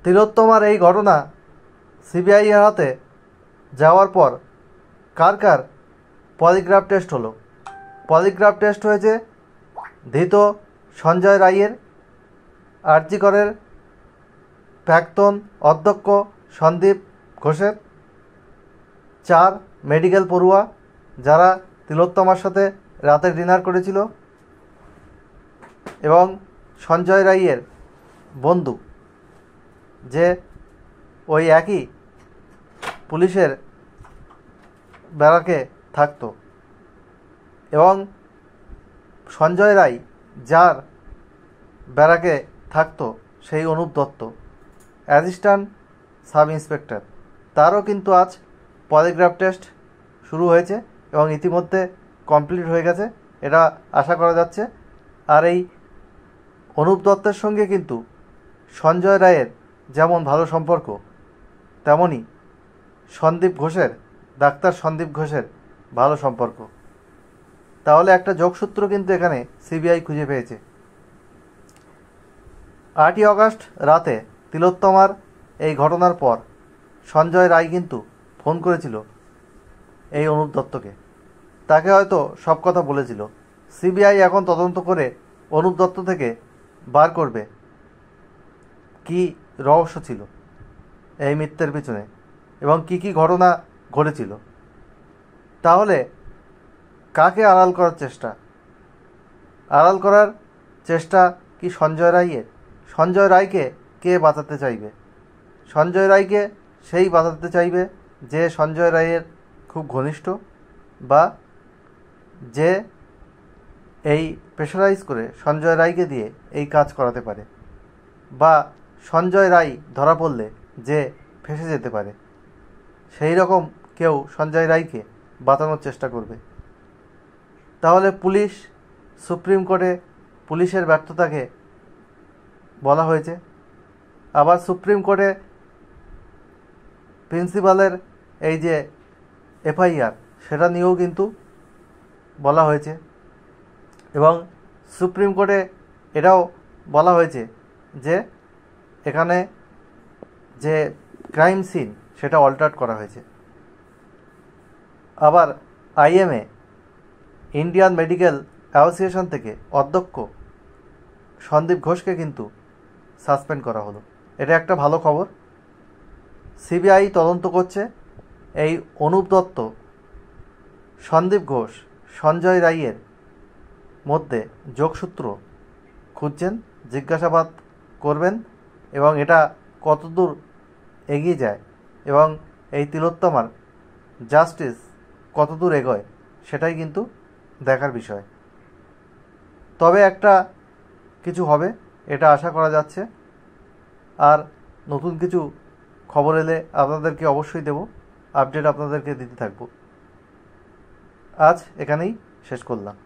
তিলোত্তমার এই ঘটনা সিবিআই এর হাতে যাওয়ার পর কার কার পলিগ্রাফ টেস্ট হলো? পলিগ্রাফ টেস্ট হয়েছে ধৃত সঞ্জয় রায়ের, আরজি করের প্রাক্তন অধ্যক্ষ সন্দীপ ঘোষের, 4 মেডিকেল পড়ুয়া যারা তিলোত্তমার সাথে রাতের ডিনার করেছিল, এবং সঞ্জয় রায়ের বন্ধু যে ওই একই পুলিশের ব্যারাকে থাকতো, এবং সঞ্জয় রায় যার ব্যারাকে থাকতো সেই Anup Dutta assistant sub inspector, তারও কিন্তু আজ পলিগ্রাফ টেস্ট শুরু হয়েছে এবং ইতিমধ্যে কমপ্লিট হয়ে গেছে, এটা আশা করা যাচ্ছে। আর এই অনুপ দত্তের সঙ্গে কিন্তু সঞ্জয় রায়ের যেমন ভালো সম্পর্ক, তেমনই ডাক্তার সন্দীপ ঘোষের ভালো সম্পর্ক। তাহলে একটা যোগসূত্র কিন্তু এখানে সিবিআই খুঁজে পেয়েছে। 8ই অগাস্ট রাতে তিলোত্তমার এই ঘটনার পর সঞ্জয় রায় কিন্তু ফোন করেছিল এই অনুপ দত্তকে, তাকে হয়তো সব কথা বলেছিল। সিবিআই এখন তদন্ত করে অনুপ দত্ত থেকে বার করবে কি রহস্য ছিল এই মৃত্যুর পিছনে এবং কি কি ঘটনা ঘটেছিল। তাহলে কাকে আড়াল করার চেষ্টা কি সঞ্জয় রায়ের? সঞ্জয় রায়কে কে বাঁচাতে চাইবে? সঞ্জয় রায়কে সেই বাঁচাতে চাইবে যে সঞ্জয় রায়ের খুব ঘনিষ্ঠ, বা যে এই প্রেশারাইজ করে সঞ্জয় রায়কে দিয়ে এই কাজ করাতে পারে, বা সঞ্জয় রায় ধরা পড়লে যে ফেঁসে যেতে পারে, সেই রকম কেউ সঞ্জয় রায়কে বাঁচানোর চেষ্টা করবে। তাহলে পুলিশ, সুপ্রিম কোর্টে পুলিশের ব্যর্থতাকে বলা হয়েছে, আবার সুপ্রিম কোর্টে প্রিন্সিপালের এই যে এফআইআর সেটা নিয়েও কিন্তু বলা হয়েছে, এবং সুপ্রিম কোর্টে এটাও বলা হয়েছে যে এখানে যে ক্রাইম সিন সেটা অল্টার করা হয়েছে। আবার আইএমএ, ইন্ডিয়ান মেডিকেল অ্যাসোসিয়েশন থেকে অধ্যক্ষ সন্দীপ ঘোষকে কিন্তু সাসপেন্ড করা হলো। এটা একটা ভালো খবর। সিবিআই তদন্ত করছে এই অনুপ দত্ত, সন্দীপ ঘোষ, সঞ্জয় রায়ের মধ্যে যোগসূত্র খুঁজছেন, জিজ্ঞাসাবাদ করবেন, এবং এটা কতদূর এগিয়ে যায় এবং এই তিলোত্তমার জাস্টিস কতদূর এগোয় সেটাই কিন্তু দেখার বিষয়। তবে একটা কিছু হবে এটা আশা করা যাচ্ছে, আর নতুন কিছু খবর এলে আপনাদেরকে অবশ্যই দেব, আপডেট আপনাদেরকে দিতে থাকব। আজ এখানেই শেষ করলাম।